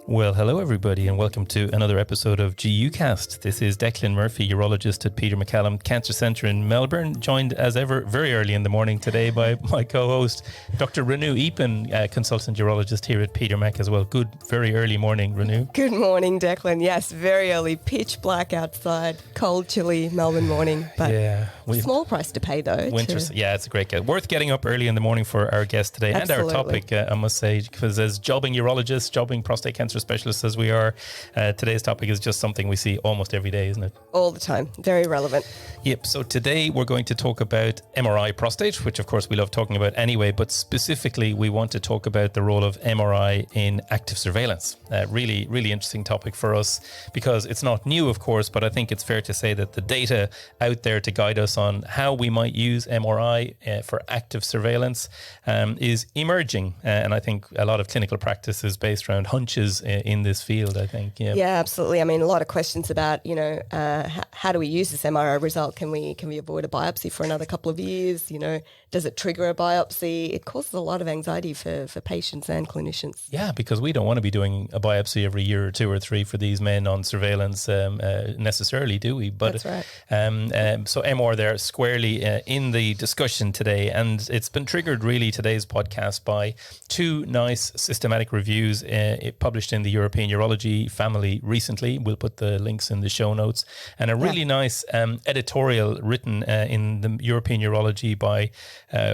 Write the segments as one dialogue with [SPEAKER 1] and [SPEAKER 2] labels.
[SPEAKER 1] Well, hello everybody and welcome to another episode of GUcast. This is Declan Murphy, urologist at Peter MacCallum Cancer Centre in Melbourne, joined as ever very early in the morning today by my co-host, Dr. Renu Eapen, consultant urologist here at Peter Mac as well. Good, very early morning, Renu.
[SPEAKER 2] Good morning, Declan. Yes, very early, pitch black outside, cold, chilly Melbourne morning, but small price to pay though.
[SPEAKER 1] Yeah, it's a great get. Worth getting up early in the morning for our guest today. Absolutely. And our topic, I must say, because as jobbing urologists, jobbing prostate cancer specialists as we are, today's topic is just something we see almost every day, isn't it?
[SPEAKER 2] All the time. Very relevant.
[SPEAKER 1] Yep. So today we're going to talk about MRI prostate, which of course we love talking about anyway, but specifically we want to talk about the role of MRI in active surveillance. Really, really interesting topic for us because it's not new, of course, but I think it's fair to say that the data out there to guide us on how we might use MRI for active surveillance is emerging. And I think a lot of clinical practice is based around hunches in this field, I think.
[SPEAKER 2] Yeah, absolutely. I mean, a lot of questions about, how do we use this MRI result? Can we avoid a biopsy for another couple of years? Does it trigger a biopsy? It causes a lot of anxiety for patients and clinicians.
[SPEAKER 1] Yeah, because we don't want to be doing a biopsy every year or two or three for these men on surveillance necessarily, do we? But,
[SPEAKER 2] that's right.
[SPEAKER 1] So MR there squarely in the discussion today, and it's been triggered really today's podcast by two nice systematic reviews published in the European Urology family recently. We'll put the links in the show notes, and a really nice editorial written in the European Urology by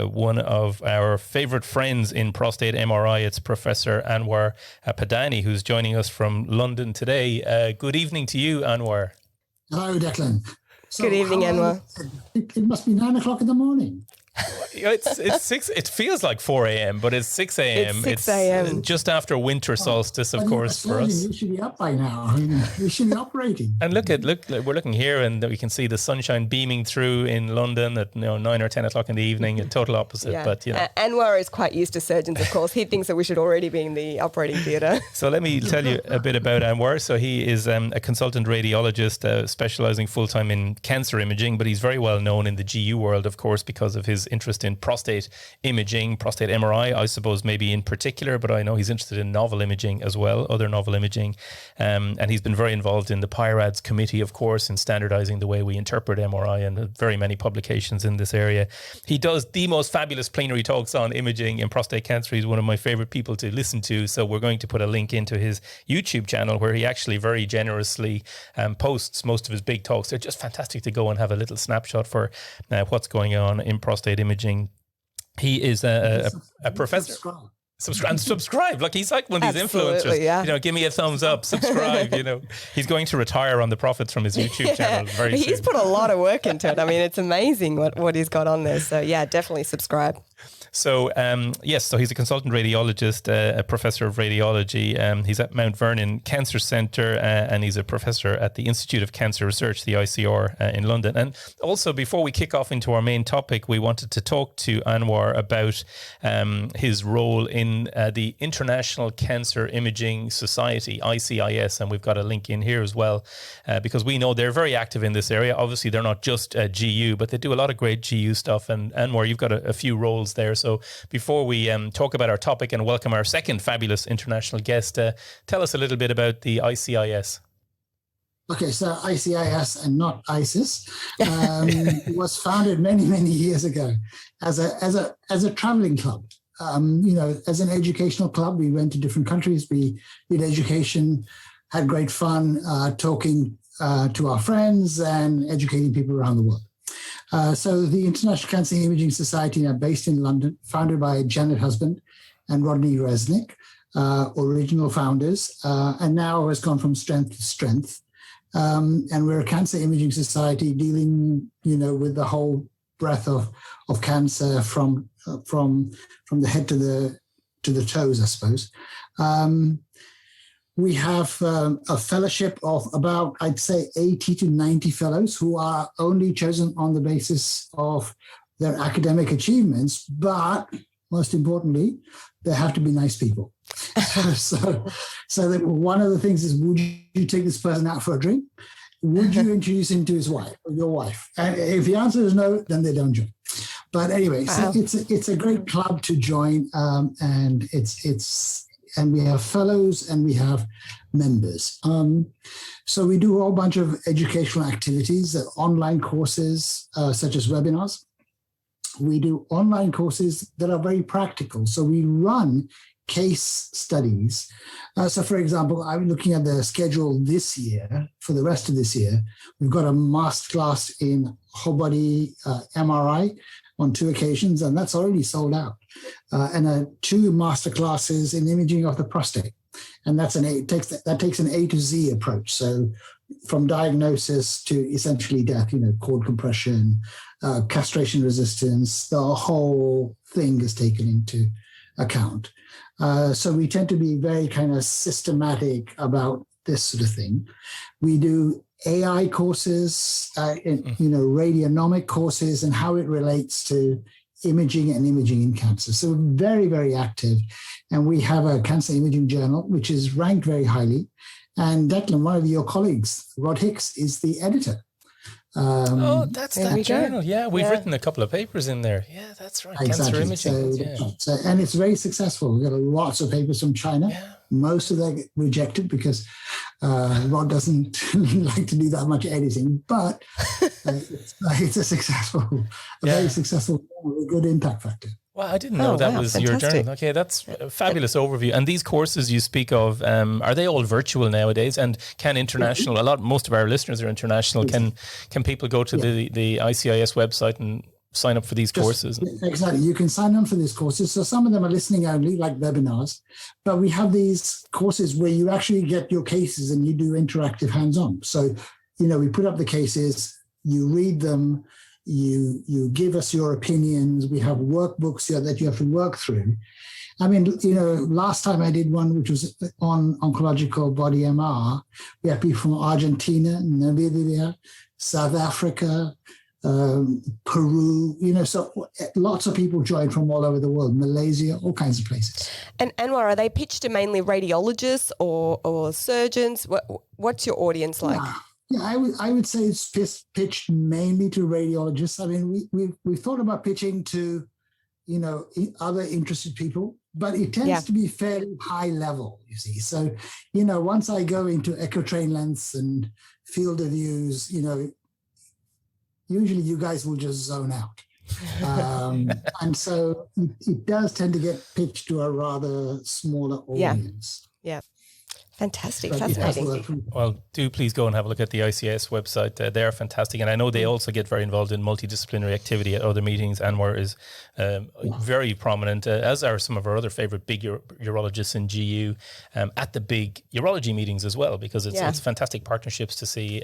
[SPEAKER 1] one of our favorite friends in prostate MRI. It's Professor Anwar Padani, who's joining us from London today. Good evening to you, Anwar.
[SPEAKER 3] Hello, Declan.
[SPEAKER 2] So good evening, Anwar.
[SPEAKER 3] It must be 9 o'clock in the morning.
[SPEAKER 1] It's 6. It feels like 4 a.m., but it's 6 a.m.
[SPEAKER 2] It's 6 a.m.
[SPEAKER 1] It's just after winter solstice, of course, for us.
[SPEAKER 3] You should be up by now. You should be operating.
[SPEAKER 1] And look, we're looking here, and we can see the sunshine beaming through in London at 9 or 10 o'clock in the evening. A total opposite, but
[SPEAKER 2] Anwar is quite used to surgeons, of course. He thinks that we should already be in the operating theatre.
[SPEAKER 1] So let me tell you a bit about Anwar. So he is a consultant radiologist, specialising full time in cancer imaging, but he's very well known in the GU world, of course, because of his interest in prostate imaging, prostate MRI, I suppose maybe in particular, but I know he's interested in novel imaging as well, other novel imaging. And he's been very involved in the PIRADS committee, of course, in standardizing the way we interpret MRI, and very many publications in this area. He does the most fabulous plenary talks on imaging in prostate cancer. He's one of my favorite people to listen to. So we're going to put a link into his YouTube channel where he actually very generously posts most of his big talks. They're just fantastic to go and have a little snapshot for what's going on in prostate imaging. He is a professor. Subscribe. Like he's like one of these influencers.
[SPEAKER 2] Yeah.
[SPEAKER 1] Give me a thumbs up. Subscribe. He's going to retire on the profits from his YouTube channel very soon.
[SPEAKER 2] He's put a lot of work into it. I mean, it's amazing what he's got on there. So yeah, definitely subscribe.
[SPEAKER 1] So, so he's a consultant radiologist, a professor of radiology. He's at Mount Vernon Cancer Centre, and he's a professor at the Institute of Cancer Research, the ICR, in London. And also, before we kick off into our main topic, we wanted to talk to Anwar about his role in the International Cancer Imaging Society, ICIS, and we've got a link in here as well, because we know they're very active in this area. Obviously, they're not just GU, but they do a lot of great GU stuff. And Anwar, you've got a few roles there. So before we talk about our topic and welcome our second fabulous international guest, tell us a little bit about the ICIS.
[SPEAKER 3] Okay, so ICIS and not ISIS was founded many, many years ago as a traveling club. As an educational club, we went to different countries. We did education, had great fun talking to our friends and educating people around the world. So the International Cancer Imaging Society, now based in London, founded by Janet Husband and Rodney Resnick, original founders, and now has gone from strength to strength. And we're a cancer imaging society dealing, with the whole breadth of cancer from the head to the toes, I suppose. We have a fellowship of about, I'd say, 80 to 90 fellows who are only chosen on the basis of their academic achievements, but most importantly, they have to be nice people. So that one of the things is, would you take this person out for a drink? Would you introduce him to his wife or your wife? And if the answer is no, then they don't join. But anyway, so it's a great club to join, and it's and we have fellows and we have members. So we do a whole bunch of educational activities, online courses such as webinars. We do online courses that are very practical. So we run case studies. So for example, I'm looking at the schedule this year, for the rest of this year. We've got a masterclass in whole body MRI on 2 occasions, and that's already sold out. And 2 masterclasses in imaging of the prostate. And that takes an A to Z approach. So from diagnosis to essentially death, cord compression, castration resistance, the whole thing is taken into account. So we tend to be very kind of systematic about this sort of thing. We do AI courses, radionomic courses, and how it relates to imaging and imaging in cancer. So we're very, very active. And we have a cancer imaging journal, which is ranked very highly. And Declan, one of your colleagues, Rod Hicks, is the editor.
[SPEAKER 1] That's that journal. Yeah, we've written a couple of papers in there. Yeah, that's right.
[SPEAKER 3] Exactly.
[SPEAKER 1] Cancer imaging.
[SPEAKER 3] So, and it's very successful. We've got lots of papers from China. Yeah. Most of them get rejected because Rod doesn't like to do that much editing. But it's a very successful, with a good impact factor.
[SPEAKER 1] Well, I didn't know that was fantastic. Your journal. Okay, that's a fabulous overview. And these courses you speak of, are they all virtual nowadays? And can international, most of our listeners are international. Can people go to the ICIS website and sign up for these courses?
[SPEAKER 3] Exactly. You can sign up for these courses. So some of them are listening only, like webinars. But we have these courses where you actually get your cases and you do interactive hands-on. So, we put up the cases, you read them, you give us your opinions. We have workbooks that you have to work through. I mean, last time I did one, which was on oncological body MR, we had people from Argentina, Namibia, South Africa, Peru, so lots of people joined from all over the world, Malaysia, all kinds of places.
[SPEAKER 2] And Anwar, are they pitched to mainly radiologists or surgeons? What's your audience like?
[SPEAKER 3] Yeah, I would say it's pitched mainly to radiologists. I mean, we thought about pitching to, other interested people, but it tends to be fairly high level, you see. So, once I go into echo train lengths and field of views, usually you guys will just zone out. And so it does tend to get pitched to a rather smaller audience.
[SPEAKER 2] Yeah. Fantastic, fascinating.
[SPEAKER 1] Well, do please go and have a look at the ICS website. They are fantastic. And I know they also get very involved in multidisciplinary activity at other meetings. Anwar is very prominent, as are some of our other favorite big urologists in GU at the big urology meetings as well, because it's fantastic partnerships to see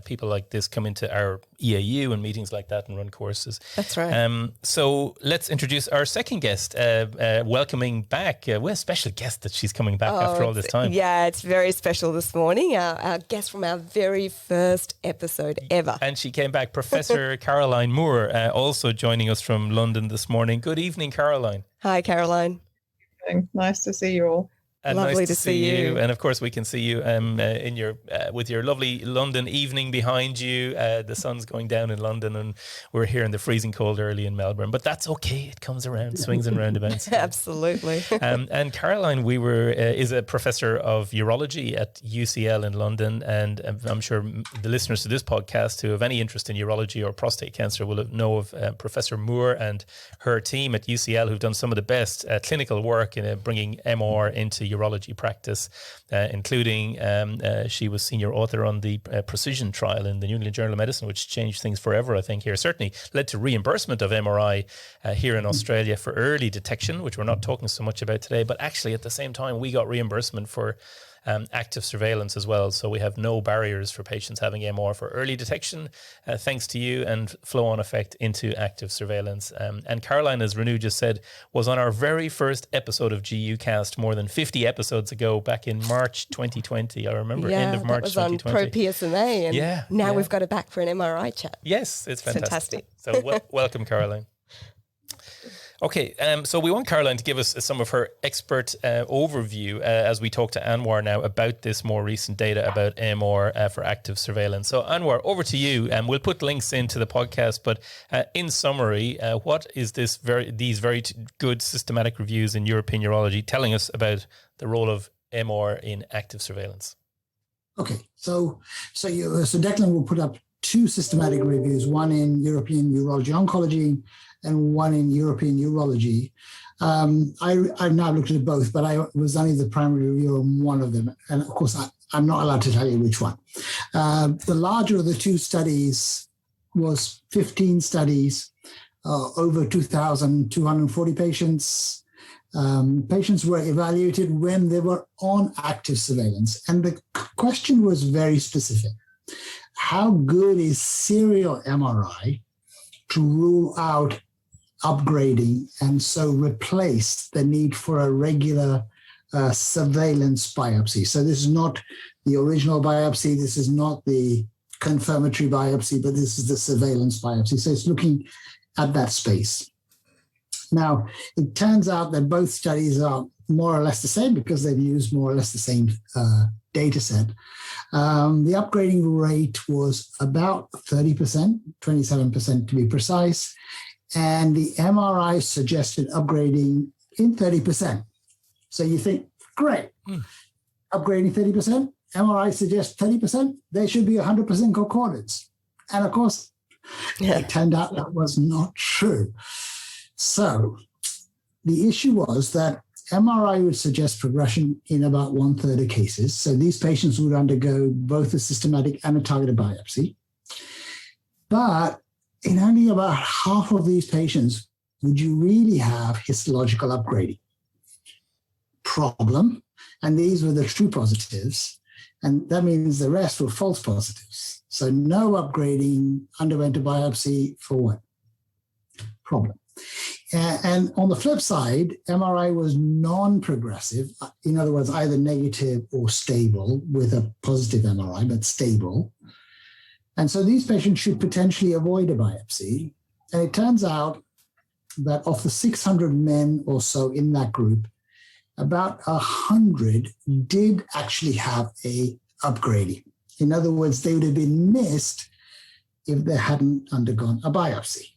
[SPEAKER 1] people like this come into our EAU and meetings like that and run courses.
[SPEAKER 2] That's right.
[SPEAKER 1] So let's introduce our second guest, welcoming back. We're a special guest that she's coming back after all this time.
[SPEAKER 2] Yeah, it's very special this morning. Our guest from our very first episode ever.
[SPEAKER 1] And she came back, Professor Caroline Moore, also joining us from London this morning. Good evening, Caroline.
[SPEAKER 2] Hi, Caroline.
[SPEAKER 4] Nice to see you all.
[SPEAKER 1] And
[SPEAKER 2] lovely
[SPEAKER 1] nice to see you.
[SPEAKER 2] you.
[SPEAKER 1] And of course, we can see you in your with your lovely London evening behind you. The sun's going down in London, and we're here in the freezing cold early in Melbourne. But that's okay; it comes around, swings and roundabouts.
[SPEAKER 2] Absolutely.
[SPEAKER 1] And Caroline, is a professor of urology at UCL in London, and I'm sure the listeners to this podcast who have any interest in urology or prostate cancer will know of Professor Moore and her team at UCL, who've done some of the best clinical work in bringing MR into urology practice, including she was senior author on the Precision trial in the New England Journal of Medicine, which changed things forever, I think, here. Certainly led to reimbursement of MRI here in Australia for early detection, which we're not talking so much about today. But actually, at the same time, we got reimbursement for active surveillance as well. So we have no barriers for patients having MR for early detection, thanks to you, and flow-on effect into active surveillance. And Caroline, as Renu just said, was on our very first episode of GU Cast more than 50 episodes ago, back in March 2020. I remember end of March 2020.
[SPEAKER 2] Yeah, that was on Pro-PSMA. And now we've got her back for an MRI chat.
[SPEAKER 1] Yes, it's fantastic. So welcome, Caroline. Okay, so we want Caroline to give us some of her expert overview as we talk to Anwar now about this more recent data about MR for active surveillance. So Anwar, over to you. We'll put links into the podcast, but in summary, what is these very good systematic reviews in European urology telling us about the role of MR in active surveillance?
[SPEAKER 3] Okay, so Declan will put up 2 systematic reviews, one in European Urology Oncology and one in European Urology. I've now looked at both, but I was only the primary reviewer on one of them. And of course, I'm not allowed to tell you which one. The larger of the 2 studies was 15 studies, over 2,240 patients. Patients were evaluated when they were on active surveillance. And the question was very specific. How good is serial MRI to rule out upgrading and so replace the need for a regular surveillance biopsy? So this is not the original biopsy. This is not the confirmatory biopsy, but this is the surveillance biopsy. So it's looking at that space. Now, it turns out that both studies are more or less the same because they've used more or less the same data set. The upgrading rate was about 30%, 27% to be precise, and the MRI suggested upgrading in 30%. So you think, great, upgrading 30%, MRI suggests 30%, there should be 100% concordance. And of course, it turned out that was not true. So the issue was that MRI would suggest progression in about 1/3 of cases. So these patients would undergo both a systematic and a targeted biopsy. But in only about half of these patients would you really have histological upgrading. Problem, and these were the true positives, and that means the rest were false positives. So no upgrading, underwent a biopsy for what? Problem. And on the flip side, MRI was non-progressive, in other words, either negative or stable with a positive MRI, but stable. And so these patients should potentially avoid a biopsy. And it turns out that of the 600 men or so in that group, about 100 did actually have a upgrading. In other words, they would have been missed if they hadn't undergone a biopsy.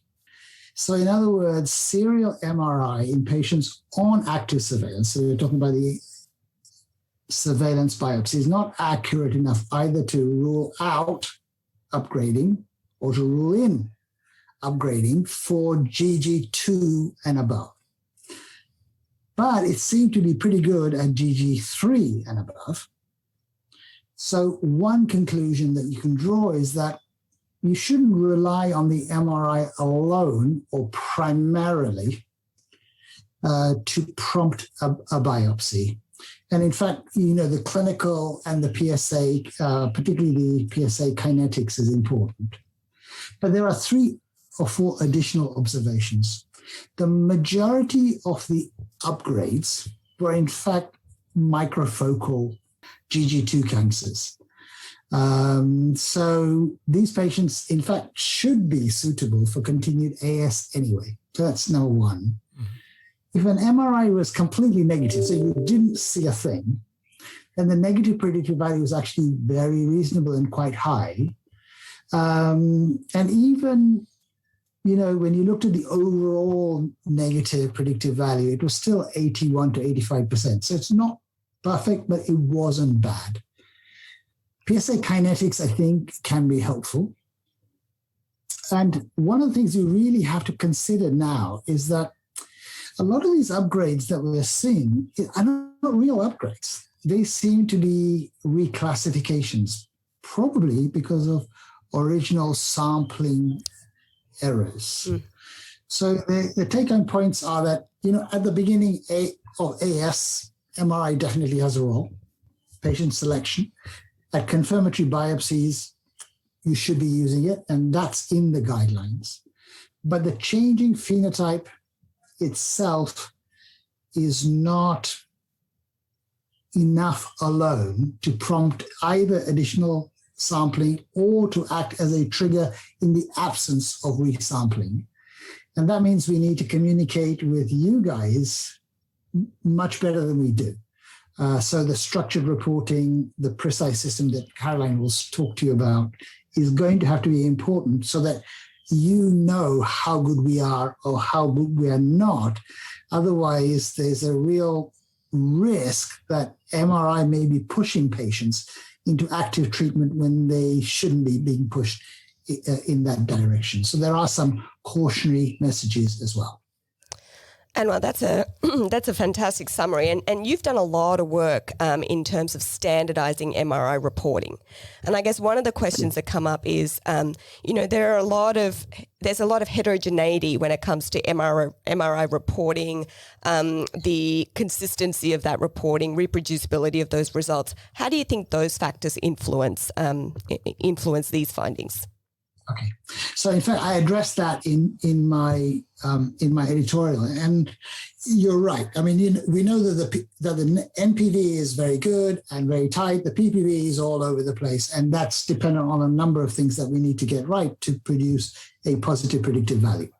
[SPEAKER 3] So in other words, serial MRI in patients on active surveillance, so we're talking about the surveillance biopsy, is not accurate enough either to rule out upgrading or to rule in upgrading for GG2 and above. But it seemed to be pretty good at GG3 and above. So one conclusion that you can draw is that you shouldn't rely on the MRI alone or primarily to prompt a biopsy. And in fact, the clinical and the PSA, particularly the PSA kinetics, is important. But there are 3 or 4 additional observations. The majority of the upgrades were in fact microfocal GG2 cancers. So these patients, in fact, should be suitable for continued AS anyway. So that's number 1. If an MRI was completely negative, so you didn't see a thing, then the negative predictive value was actually very reasonable and quite high. And even, when you looked at the overall negative predictive value, it was still 81 to 85%. So it's not perfect, but it wasn't bad. PSA kinetics, I think, can be helpful. And one of the things you really have to consider now is that a lot of these upgrades that we're seeing are not real upgrades. They seem to be reclassifications, probably because of original sampling errors. So the take-home points are that, at the beginning of AS, MRI definitely has a role, patient selection. At confirmatory biopsies, you should be using it, and that's in the guidelines. But the changing phenotype itself is not enough alone to prompt either additional sampling or to act as a trigger in the absence of resampling. And that means we need to communicate with you guys much better than we do. So the structured reporting, the precise system that Caroline will talk to you about is going to have to be important so that you know how good we are or how good we are not. Otherwise, there's a real risk that MRI may be pushing patients into active treatment when they shouldn't be being pushed in that direction. So there are some cautionary messages as well.
[SPEAKER 2] Anwar, that's a fantastic summary, and you've done a lot of work in terms of standardizing MRI reporting. And I guess one of the questions that come up is, there's a lot of heterogeneity when it comes to MRI reporting, the consistency of that reporting, reproducibility of those results. How do you think those factors influence these findings?
[SPEAKER 3] Okay, so in fact, I addressed that in my editorial, and you're right. I mean, we know that the NPV is very good and very tight. The PPV is all over the place, and that's dependent on a number of things that we need to get right to produce a positive predictive value.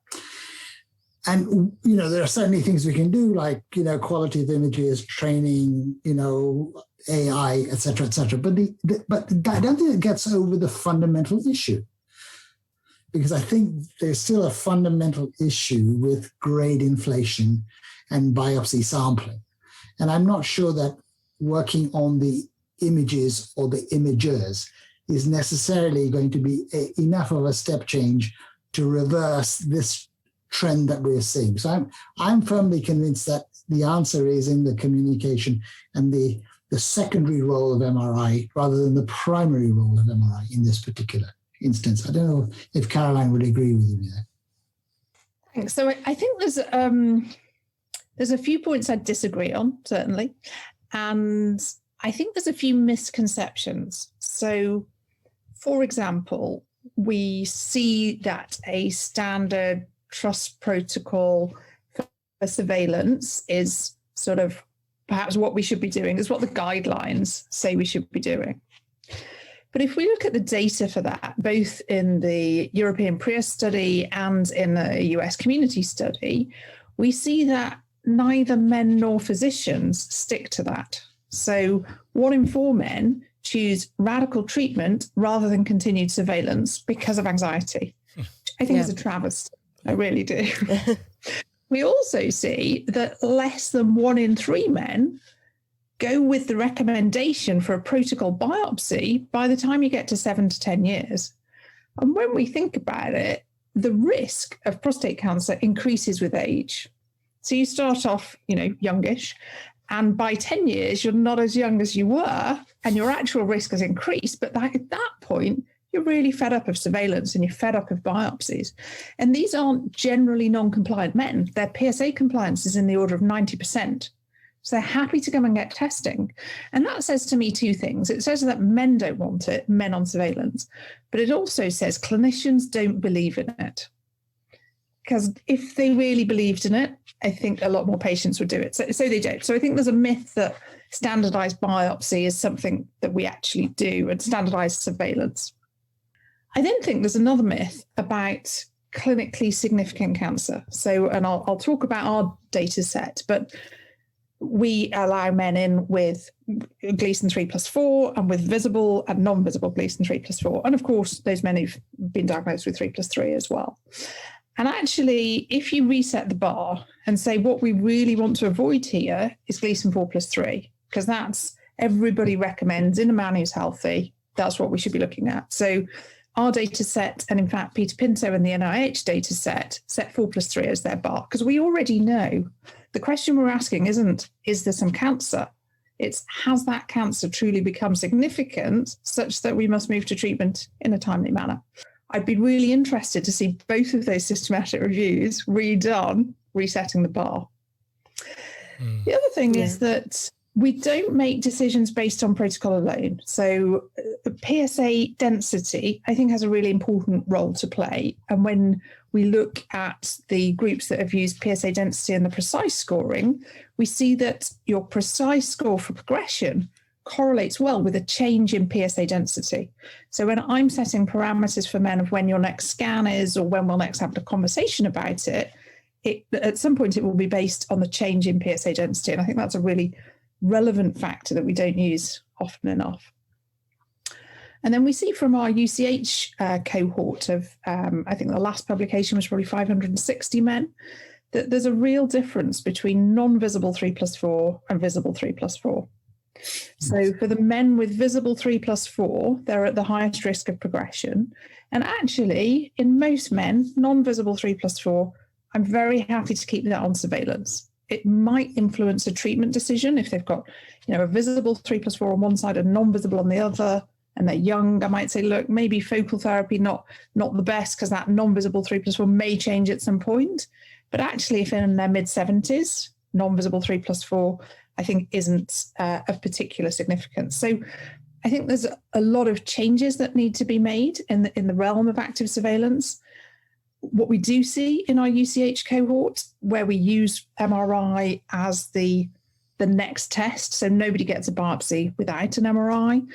[SPEAKER 3] And there are certainly things we can do, like quality of images, training, AI, et cetera, et cetera. But I don't think it gets over the fundamental issue, because I think there's still a fundamental issue with grade inflation and biopsy sampling. And I'm not sure that working on the images or the imagers is necessarily going to be enough of a step change to reverse this trend that we're seeing. So I'm firmly convinced that the answer is in the communication and the secondary role of MRI rather than the primary role of MRI in this particular instance. I don't know if Caroline would agree with you there.
[SPEAKER 4] Thanks. So I think there's a few points I disagree on, certainly. And I think there's a few misconceptions. So, for example, we see that a standard trust protocol for surveillance is sort of perhaps what we should be doing, is what the guidelines say we should be doing. But if we look at the data for that, both in the European PRIA study and in the US community study, we see that neither men nor physicians stick to that. So 1 in 4 men choose radical treatment rather than continued surveillance because of anxiety. I think it's a travesty. I really do. We also see that less than 1 in 3 men go with the recommendation for a protocol biopsy by the time you get to 7 to 10 years. And when we think about it, the risk of prostate cancer increases with age. So you start off, youngish, and by 10 years, you're not as young as you were, and your actual risk has increased. But at that point, you're really fed up of surveillance and you're fed up of biopsies. And these aren't generally non-compliant men. Their PSA compliance is in the order of 90%. So they're happy to come and get testing. And that says to me 2 things. It says that men don't want it, men on surveillance, but it also says clinicians don't believe in it. Because if they really believed in it, I think a lot more patients would do it. So they don't. So I think there's a myth that standardized biopsy is something that we actually do, and standardized surveillance. I then think there's another myth about clinically significant cancer. So, and I'll talk about our data set, but we allow men in with Gleason 3+4 and with visible and non-visible Gleason 3+4. And of course, those men who've been diagnosed with 3+3 as well. And actually, if you reset the bar and say what we really want to avoid here is Gleason 4+3, because that's everybody recommends in a man who's healthy, that's what we should be looking at. So our data set, and in fact, Peter Pinto and the NIH data set 4+3 as their bar, because we already know the question we're asking isn't, is there some cancer? It's, has that cancer truly become significant such that we must move to treatment in a timely manner? I'd be really interested to see both of those systematic reviews redone, resetting the bar. The other thing is that we don't make decisions based on protocol alone. So PSA density, I think, has a really important role to play. And when we look at the groups that have used PSA density and the precise scoring, we see that your precise score for progression correlates well with a change in PSA density. So when I'm setting parameters for men of when your next scan is or when we'll next have a conversation about it, at some point it will be based on the change in PSA density. And I think that's a really relevant factor that we don't use often enough. And then we see from our UCH cohort of, I think the last publication was probably 560 men, that there's a real difference between non-visible 3+4 and visible 3+4. So for the men with visible 3+4, they're at the highest risk of progression. And actually, in most men, non-visible 3+4, I'm very happy to keep that on surveillance. It might influence a treatment decision if they've got, a visible 3+4 on one side and non-visible on the other, and they're young. I might say, look, maybe focal therapy not the best because that non-visible 3+4 may change at some point. But actually, if in their mid-70s, non-visible 3+4, I think isn't of particular significance. So I think there's a lot of changes that need to be made in the realm of active surveillance. What we do see in our UCH cohort, where we use MRI as the next test, so nobody gets a biopsy without an MRI,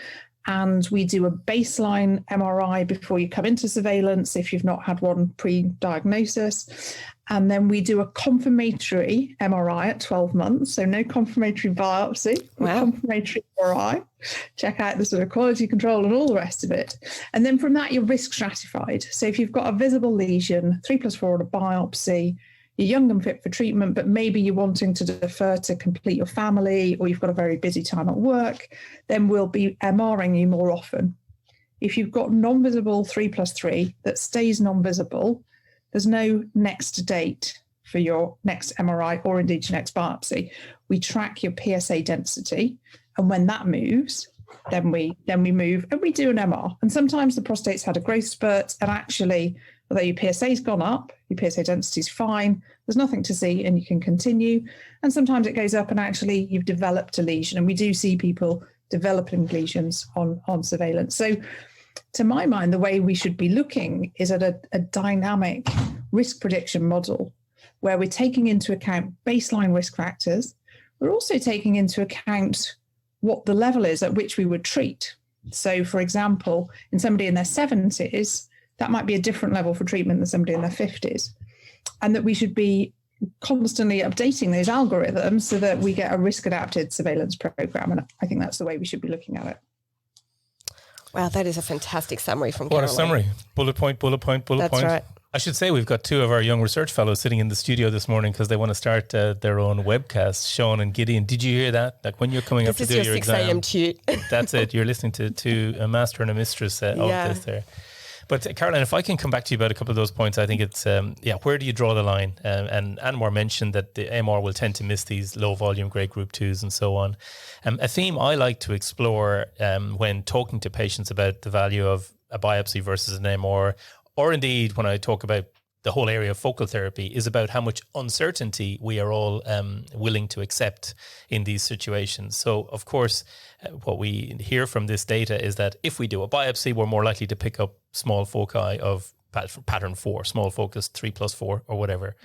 [SPEAKER 4] and we do a baseline MRI before you come into surveillance if you've not had one pre-diagnosis. And then we do a confirmatory MRI at 12 months. So no confirmatory biopsy,
[SPEAKER 2] wow.
[SPEAKER 4] Confirmatory MRI. Check out the sort of quality control and all the rest of it. And then from that, you're risk stratified. So if you've got a visible lesion, 3+4 on a biopsy, you're young and fit for treatment, but maybe you're wanting to defer to complete your family, or you've got a very busy time at work, then we'll be MRing you more often. If you've got non-visible 3+3 that stays non-visible, there's no next date for your next MRI or indeed your next biopsy. We track your PSA density, and when that moves, then we move and we do an MR. And sometimes the prostate's had a growth spurt, and actually, although your PSA's gone up, your PSA density's fine, there's nothing to see and you can continue. And sometimes it goes up and actually you've developed a lesion. And we do see people developing lesions on surveillance. So to my mind, the way we should be looking is at a dynamic risk prediction model where we're taking into account baseline risk factors. We're also taking into account what the level is at which we would treat. So for example, in somebody in their 70s, that might be a different level for treatment than somebody in their 50s. And that we should be constantly updating those algorithms so that we get a risk-adapted surveillance program. And I think that's the way we should be looking at it.
[SPEAKER 2] Wow, that is a fantastic summary from
[SPEAKER 1] What
[SPEAKER 2] Caroline.
[SPEAKER 1] a summary. Bullet point, bullet point, bullet
[SPEAKER 2] That's
[SPEAKER 1] point.
[SPEAKER 2] right.
[SPEAKER 1] I should say we've got two of our young research fellows sitting in the studio this morning because they want to start their own webcast. Sean and Gideon, did you hear that? Like when you're coming up to do your exam.
[SPEAKER 2] 6 a.m. tute.
[SPEAKER 1] That's it. You're listening to a master and a mistress of this there. But Caroline, if I can come back to you about a couple of those points, I think it's, where do you draw the line? And Anwar mentioned that the MR will tend to miss these low volume grade group 2s and so on. A theme I like to explore when talking to patients about the value of a biopsy versus an MR, or indeed when I talk about the whole area of focal therapy, is about how much uncertainty we are all willing to accept in these situations. So, of course, what we hear from this data is that if we do a biopsy, we're more likely to pick up small foci of pattern 4, small focus 3+4 or whatever.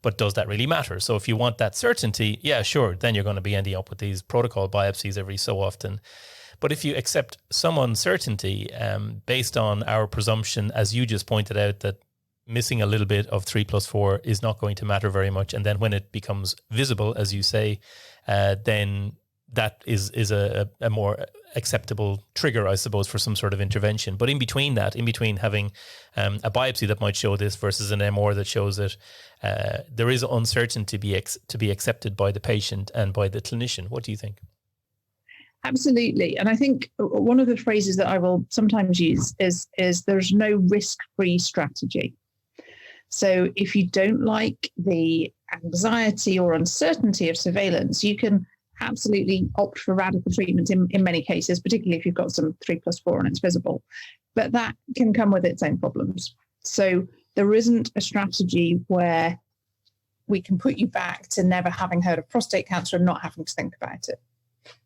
[SPEAKER 1] But does that really matter? So if you want that certainty, yeah, sure, then you're going to be ending up with these protocol biopsies every so often. But if you accept some uncertainty based on our presumption, as you just pointed out, that missing a little bit of 3+4 is not going to matter very much. And then when it becomes visible, as you say, then that is a more acceptable trigger, I suppose, for some sort of intervention. But in between having a biopsy that might show this versus an MR that shows it, there is uncertainty to be accepted by the patient and by the clinician. What do you think?
[SPEAKER 4] Absolutely. And I think one of the phrases that I will sometimes use is there's no risk-free strategy. So if you don't like the anxiety or uncertainty of surveillance, you can absolutely opt for radical treatment in many cases, particularly if you've got some 3+4 and it's visible. But that can come with its own problems. So there isn't a strategy where we can put you back to never having heard of prostate cancer and not having to think about it.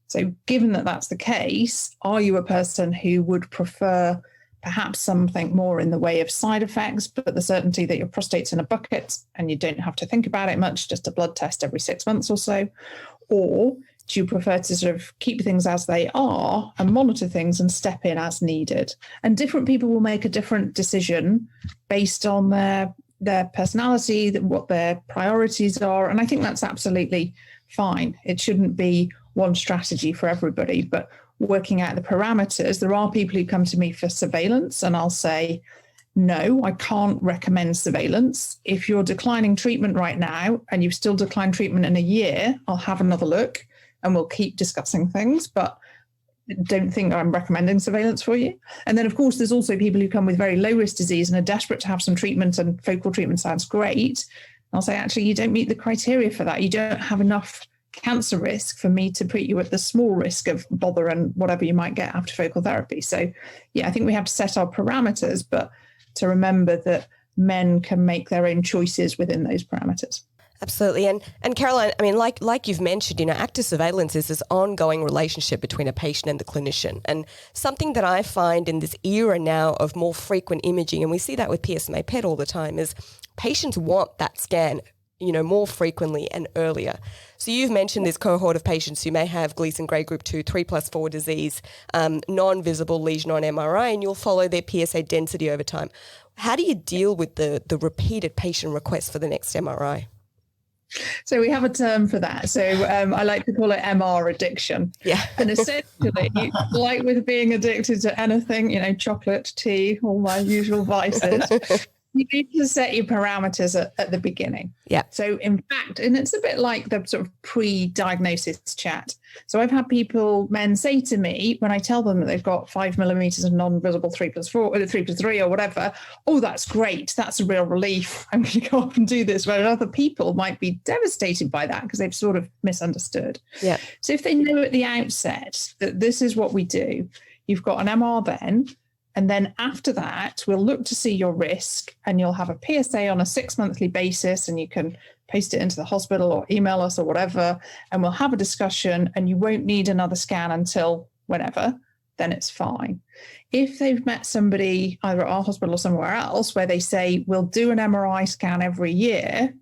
[SPEAKER 4] So given that that's the case, are you a person who would prefer perhaps something more in the way of side effects, but the certainty that your prostate's in a bucket and you don't have to think about it much, just a blood test every 6 months or so? Or Do you prefer to sort of keep things as they are and monitor things and step in as needed? And different people will make a different decision based on their personality, what their priorities are. And I think that's absolutely fine. It shouldn't be one strategy for everybody, but working out the parameters. There are people who come to me for surveillance, and I'll say, no, I can't recommend surveillance. If you're declining treatment right now and you've still declined treatment in a year, I'll have another look and we'll keep discussing things, but don't think I'm recommending surveillance for you. And then, of course, there's also people who come with very low risk disease and are desperate to have some treatment, and focal treatment sounds great. I'll say, actually, you don't meet the criteria for that. You don't have enough cancer risk for me to put you at the small risk of bother and whatever you might get after focal therapy. So, yeah, I think we have to set our parameters, but to remember that men can make their own choices within those parameters.
[SPEAKER 2] Absolutely. And Caroline, I mean, like you've mentioned, active surveillance is this ongoing relationship between a patient and the clinician. And something that I find in this era now of more frequent imaging, and we see that with PSMA PET all the time, is patients want that scan, more frequently and earlier. So you've mentioned this cohort of patients who may have Gleason grade group 2, 3+4 disease, non-visible lesion on MRI, and you'll follow their PSA density over time. How do you deal with the repeated patient requests for the next MRI?
[SPEAKER 4] So we have a term for that. So I like to call it MR addiction.
[SPEAKER 2] Yeah.
[SPEAKER 4] And essentially, like with being addicted to anything, chocolate, tea, all my usual vices, you need to set your parameters at the beginning.
[SPEAKER 2] Yeah.
[SPEAKER 4] So in fact, and it's a bit like the sort of pre-diagnosis chat. So I've had men say to me, when I tell them that they've got 5 millimeters of non-visible 3+4 or 3+3 or whatever, oh, that's great. That's a real relief. I'm going to go off and do this. Whereas other people might be devastated by that because they've sort of misunderstood.
[SPEAKER 2] Yeah.
[SPEAKER 4] So if they know at the outset that this is what we do, you've got an MR then, and then after that, we'll look to see your risk, and you'll have a PSA on a 6-monthly basis, and you can post it into the hospital or email us or whatever, and we'll have a discussion, and you won't need another scan until whenever, then it's fine. If they've met somebody either at our hospital or somewhere else where they say, we'll do an MRI scan every year,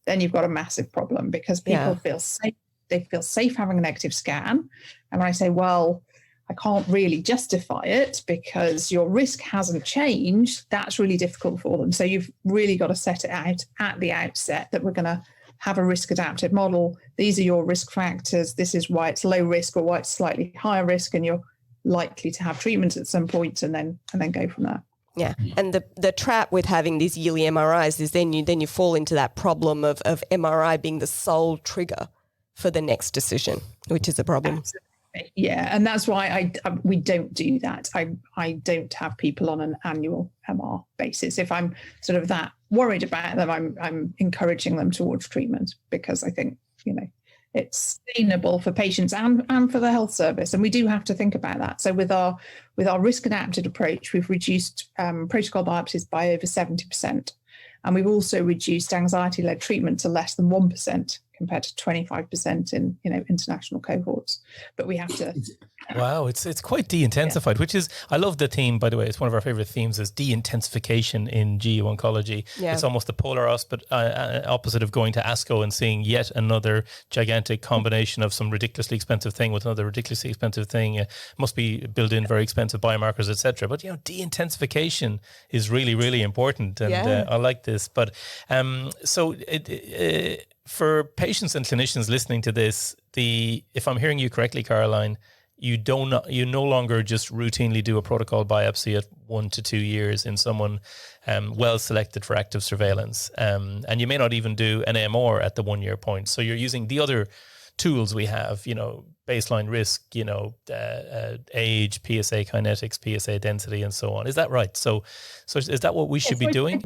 [SPEAKER 4] then you've got a massive problem, because people feel safe. They feel safe having a negative scan. And when I say, well, I can't really justify it because your risk hasn't changed, that's really difficult for them. So you've really got to set it out at the outset that we're going to have a risk adapted model. These are your risk factors. This is why it's low risk or why it's slightly higher risk, and you're likely to have treatment at some point, and then go from there.
[SPEAKER 2] Yeah. And the trap with having these yearly MRIs is then you fall into that problem of MRI being the sole trigger for the next decision, which is a problem.
[SPEAKER 4] Absolutely. Yeah, and that's why we don't do that. I don't have people on an annual MR basis. If I'm sort of that worried about them, I'm encouraging them towards treatment, because I think it's sustainable for patients and for the health service, and we do have to think about that. So with our risk adapted approach, we've reduced protocol biopsies by over 70%, and we've also reduced anxiety led treatment to less than 1%. Compared to 25% in international cohorts, but we have to.
[SPEAKER 1] Wow, it's quite de-intensified, which is, I love the theme, by the way. It's one of our favorite themes, is de-intensification in GU oncology. Yeah. It's almost the polar opposite of going to ASCO and seeing yet another gigantic combination of some ridiculously expensive thing with another ridiculously expensive thing. Must be built in very expensive biomarkers, etc. But de-intensification is really, really important, and I like this. But for patients and clinicians listening to this, if I'm hearing you correctly, Caroline, you no longer just routinely do a protocol biopsy at 1 to 2 years in someone well selected for active surveillance, and you may not even do an MR at the 1 year point. So you're using the other tools we have, baseline risk, age, PSA kinetics, PSA density, and so on. Is that right? So is that what we should be doing?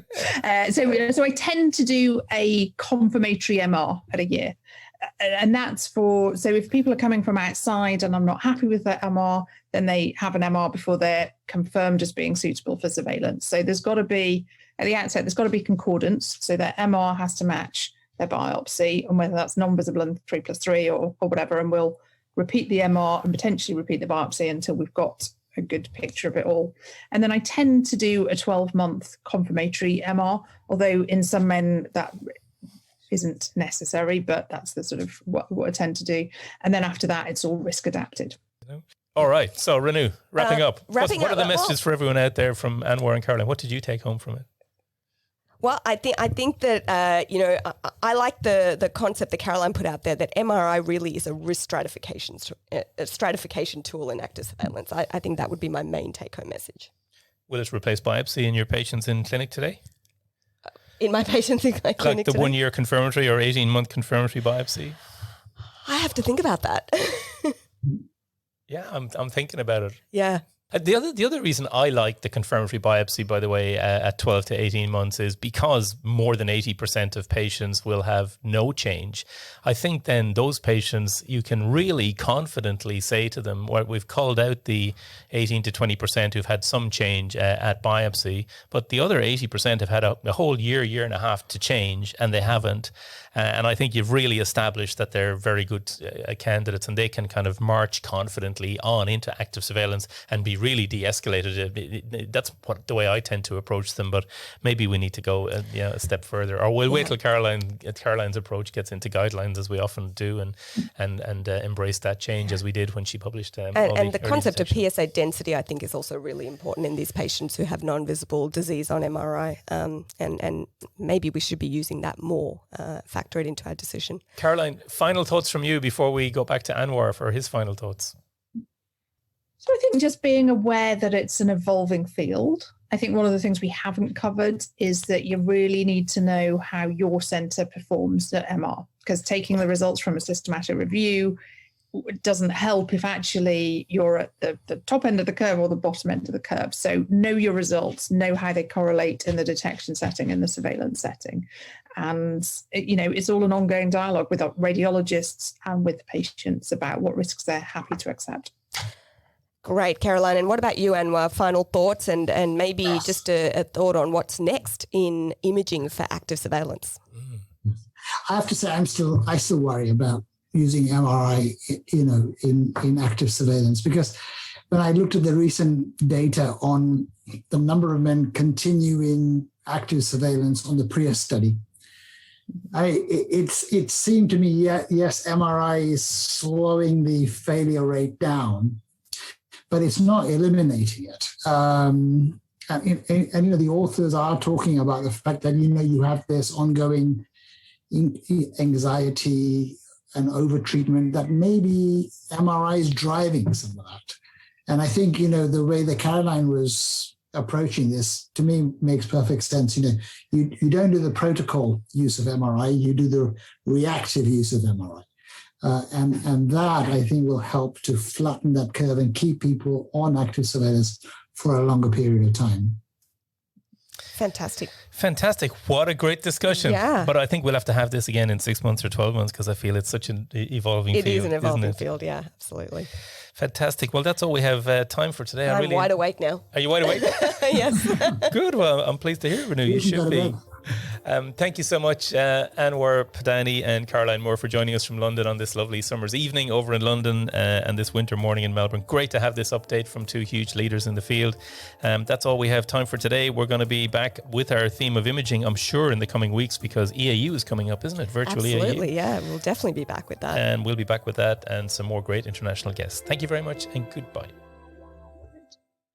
[SPEAKER 4] So I tend to do a confirmatory MR at a year. And that's so if people are coming from outside and I'm not happy with their MR, then they have an MR before they're confirmed as being suitable for surveillance. So there's got to be, at the outset, there's got to be concordance. So their MR has to match their biopsy, and whether that's non-visible and 3+3 or whatever, and we'll repeat the MR and potentially repeat the biopsy until we've got a good picture of it all. And then I tend to do a 12-month confirmatory MR, although in some men that isn't necessary, but that's the sort of what I tend to do. And then after that, it's all risk adapted.
[SPEAKER 1] All right. So Renu, wrapping up. What are the messages for everyone out there from Anwar and Caroline? What did you take home from it?
[SPEAKER 2] Well, I think that I like the concept that Caroline put out there, that MRI really is a risk stratification tool in active surveillance. I think that would be my main take-home message.
[SPEAKER 1] Will it replace biopsy in your patients in clinic today?
[SPEAKER 2] In my patients in clinic today?
[SPEAKER 1] Like the 1-year confirmatory or 18-month confirmatory biopsy?
[SPEAKER 2] I have to think about that.
[SPEAKER 1] Yeah, I'm thinking about it.
[SPEAKER 2] Yeah.
[SPEAKER 1] The other reason I like the confirmatory biopsy, by the way, at 12 to 18 months is because more than 80% of patients will have no change. I think then those patients, you can really confidently say to them, well, we've called out the 18 to 20% who've had some change at biopsy, but the other 80% have had a whole year and a half to change, and they haven't. And I think you've really established that they're very good candidates, and they can kind of march confidently on into active surveillance and be really de-escalated. That's the way I tend to approach them, but maybe we need to go a step further, or we'll wait till Caroline's approach gets into guidelines, as we often do, and embrace that change as we did when she published.
[SPEAKER 2] And the concept of PSA density, I think, is also really important in these patients who have non-visible disease on MRI, and maybe we should be using that more, factor it into our decision.
[SPEAKER 1] Caroline, final thoughts from you before we go back to Anwar for his final thoughts.
[SPEAKER 4] So I think just being aware that it's an evolving field. I think one of the things we haven't covered is that you really need to know how your centre performs at MR, because taking the results from a systematic review doesn't help if actually you're at the top end of the curve or the bottom end of the curve. So know your results, know how they correlate in the detection setting and the surveillance setting. And, it's all an ongoing dialogue with our radiologists and with patients about what risks they're happy to accept.
[SPEAKER 2] Great, Caroline. And what about you, Anwar? Final thoughts and maybe just a thought on what's next in imaging for active surveillance?
[SPEAKER 3] I have to say, I still worry about using MRI, in active surveillance, because when I looked at the recent data on the number of men continuing active surveillance on the Prius study, it seemed to me, yes, MRI is slowing the failure rate down, but it's not eliminating it. And the authors are talking about the fact that, you have this ongoing anxiety and over-treatment, that maybe MRI is driving some of that. And I think, the way that Caroline was approaching this, to me, makes perfect sense. You don't do the protocol use of MRI, you do the reactive use of MRI. And that, I think, will help to flatten that curve and keep people on active surveillance for a longer period of time.
[SPEAKER 2] Fantastic.
[SPEAKER 1] What a great discussion.
[SPEAKER 2] Yeah.
[SPEAKER 1] But I think we'll have to have this again in 6 months or 12 months, because I feel it's such an evolving field.
[SPEAKER 2] It is an evolving field, yeah, absolutely.
[SPEAKER 1] Fantastic. Well, that's all we have time for today.
[SPEAKER 2] I'm wide awake now.
[SPEAKER 1] Are you wide awake?
[SPEAKER 2] Yes.
[SPEAKER 1] Good. Well, I'm pleased to hear it, Renu. You should be. Thank you so much, Anwar Padani and Caroline Moore, for joining us from London on this lovely summer's evening over in London and this winter morning in Melbourne. Great to have this update from two huge leaders in the field. That's all we have time for today. We're going to be back with our theme of imaging, I'm sure, in the coming weeks, because EAU is coming up, isn't it? Virtual EAU.
[SPEAKER 2] Absolutely, yeah. We'll definitely be back with that.
[SPEAKER 1] And we'll be back with that and some more great international guests. Thank you very much and goodbye.